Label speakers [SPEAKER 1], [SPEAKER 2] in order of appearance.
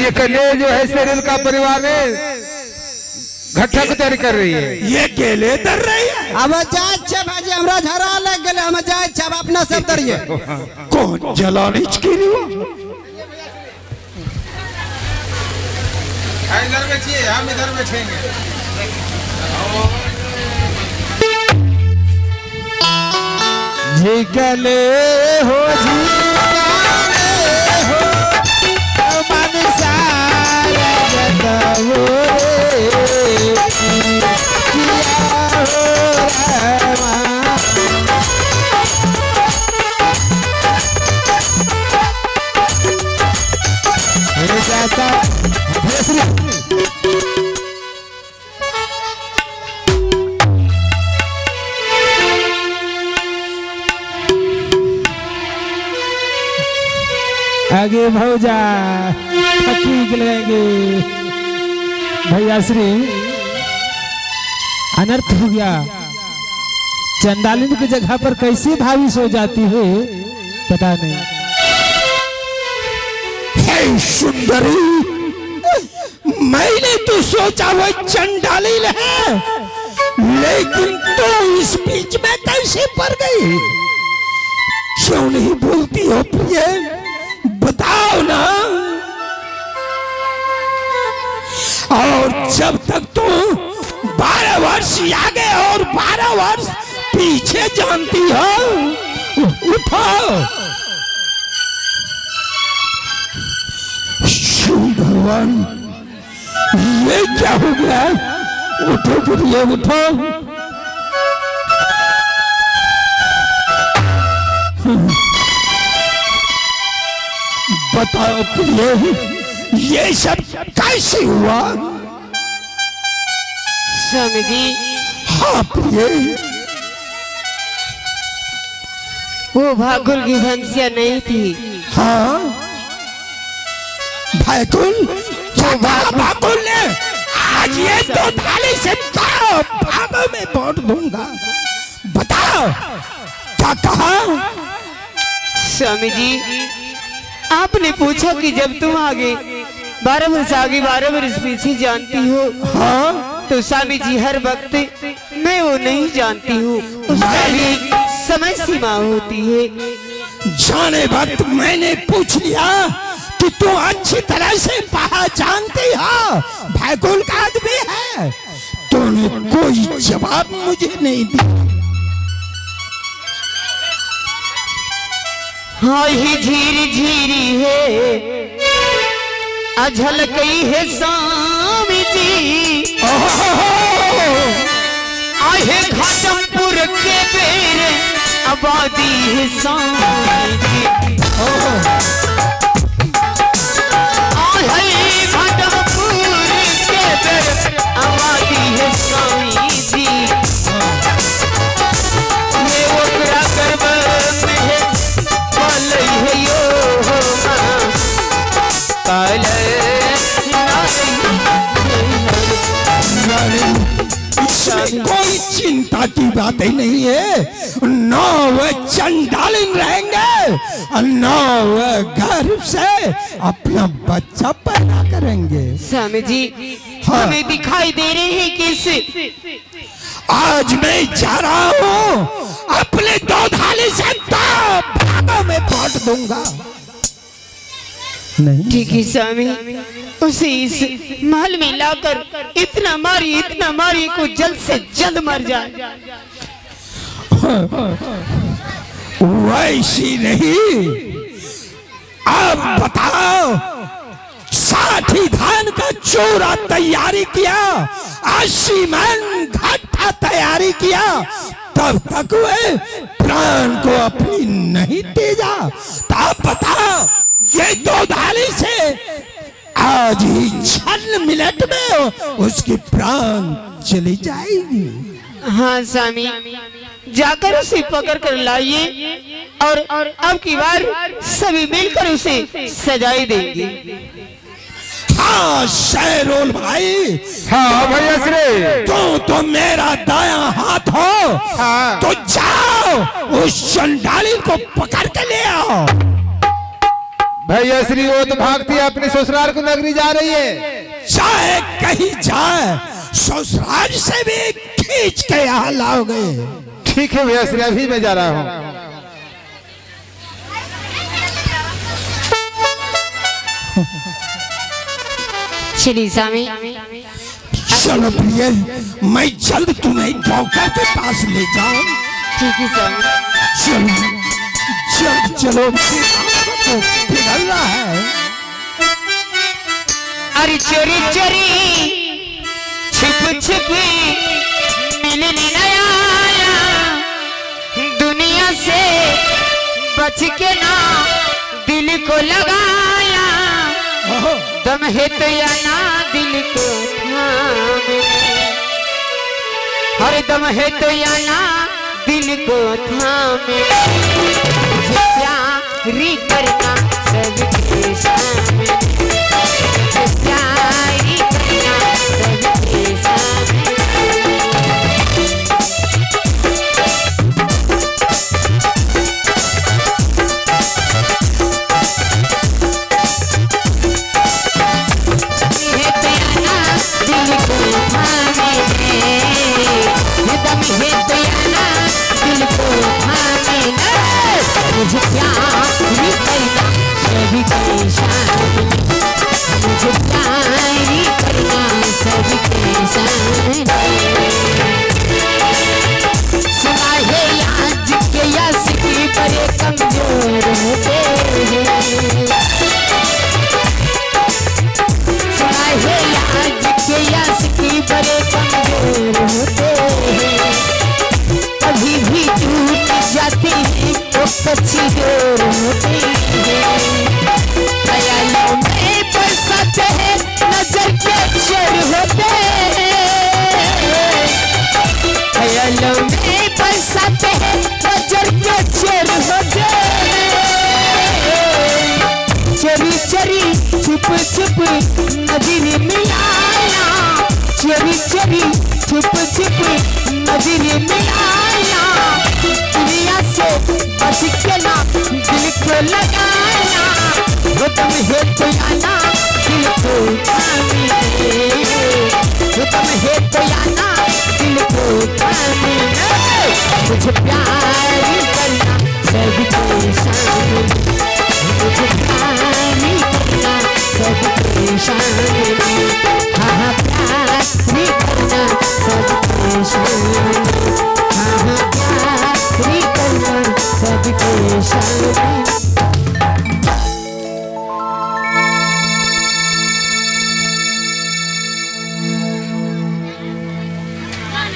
[SPEAKER 1] ये कन्या जो है शरीर का परिवार है घट्टा को तैयारी कर रही है।
[SPEAKER 2] ये केले तर रही है।
[SPEAKER 3] अब जाए छे भाजी हमरा झरा लग गेले, हम जाए छे अब अपना सब तरिए।
[SPEAKER 2] कौन जलाने की
[SPEAKER 1] इधर बैठिए, हम इधर बैठेंगे।
[SPEAKER 3] झिकले हो झिकले हो मन सारा जतवो रे किया हो रमा हे जाता भैसरी आगे भौजा ठीक लगेंगे। भैया श्री अनर्थ हो गया। चंडालिनी की जगह पर कैसे भाविश हो जाती है पता नहीं।
[SPEAKER 2] हे सुंदरी, मैंने तो सोचा वो चंडालिन है, लेकिन तो इस बीच में कैसे पड़ गई? क्यों नहीं बोलती हो प्रिय, बताओ ना। और जब तक तुम 12 वर्ष आगे और 12 वर्ष पीछे जानती हो, उठो। शिव भगवान, ये क्या हो गया? उठो प्रिय, उठो। बताओ प्रिय, ये सब कैसे हुआ?
[SPEAKER 4] स्वामी जी,
[SPEAKER 2] हाँ प्रिय,
[SPEAKER 4] वो भाकुल की भंसिया नहीं थी।
[SPEAKER 2] हाँ भाकुल, क्या कहा भाकुल ने? आज ये तो थाली से भागों में बांट दूंगा। बताओ क्या कहा?
[SPEAKER 4] स्वामी जी, आपने पूछा कि जब तुम आगे 12 वर्ष आगे 12 वर्ष पीछे जानती हो।
[SPEAKER 2] हाँ
[SPEAKER 4] तो स्वामी जी, हर वक्त मैं वो नहीं जानती हूँ, उसका भी समय सीमा होती है।
[SPEAKER 2] जाने वक्त मैंने पूछ लिया कि तू अच्छी तरह से पहचानती हो भाकुल का आदमी है, तूने कोई जवाब मुझे नहीं दिया।
[SPEAKER 4] हाँ ही झीरी झीरी है अझल कई है स्वामी जी, आहे घाटमपुर के बेर आबादी है स्वामी जी। आहे घाटमपुर के बेर आबादी है स्वामी जी। ये ओकरा गर्भ में है
[SPEAKER 2] इसमें कोई चिंता की बात ही नहीं है। ना वह चंडालिन रहेंगे और ना वह गर्भ से अपना बच्चा पैदा करेंगे।
[SPEAKER 4] स्वामी जी,
[SPEAKER 2] हाँ।
[SPEAKER 4] हमें दिखाई दे रहे हैं कैसे?
[SPEAKER 2] आज मैं जा रहा हूँ, अपने 2 थाली से 2 भागों में बांट दूंगा। नहीं
[SPEAKER 4] ठीक है स्वामी, उसे इस महल में लाकर इतना मारी को जल्द से जल्द मर जाए।
[SPEAKER 2] वैसी नहीं, अब बताओ, साथी धान का चूरा तैयारी किया, 80 मन घट्टा तैयारी किया, तब तक वे प्राण को अपनी नहीं तेजा। तब बताओ, ये 2 थाली से आज ही 6 मिनट में उसकी प्राण चली जाएगी।
[SPEAKER 4] हाँ स्वामी, जाकर उसे पकड़ कर लाइए और अब की बार सभी मिलकर उसे सजाई देंगे।
[SPEAKER 2] हाँ शहरोल भाई,
[SPEAKER 1] हाँ भैया श्री,
[SPEAKER 2] तो मेरा दायां हाथ हो।
[SPEAKER 1] हाँ।
[SPEAKER 2] तो जाओ उस चंडाली को पकड़ के ले आओ।
[SPEAKER 1] भैया श्री वो तो भागती है अपने ससुराल को नगरी जा रही है।
[SPEAKER 2] चाहे कहीं जाए ससुराल से भी खींच के यहाँ लाओगे।
[SPEAKER 1] ठीक है भैया श्री अभी मैं जा रहा हूँ।
[SPEAKER 4] श्री स्वामी
[SPEAKER 2] चलो प्रिय, मैं जल्द तुम्हें डॉक्टर के पास ले जाऊं।
[SPEAKER 4] ठीक है स्वामी।
[SPEAKER 2] चलो चलो चलो, पिघल रहा है।
[SPEAKER 4] अरे चोरी चोरी छिप छिप मिलने नया दुनिया से बच के ना दिल को लगाया। दम है तो या ना दिल को थामे, हर दम है तो या ना दिल को थामे। मुझे प्यारी करना सबके सामने, मुझे प्यारी करना सबके सामने। मुझे प्यारी करना सबके सामने, मुझे प्यारी करना सबके सामने। सुना है आज के यश की बड़े कमजोर होते हैं। सुना है आज के यश की बड़े कमजोर होते हैं। अभी भी टूट जाती है वो कच्ची डोर होती है। ख्यालों में बरसाते हैं नजर के चोर होते हैं। ख्यालों में बरसाते हैं नजर के चोर होते हैं। चोरी चोरी छुप छुप नजर मिलाया, चोरी चोरी छुप छुप नजर मिलाया। दुनिया से बच के ना दिल को लगाया। वो दम है तो या ना दिल को थामे, वो दम है तो या ना दिल को थामे। मुझे प्यार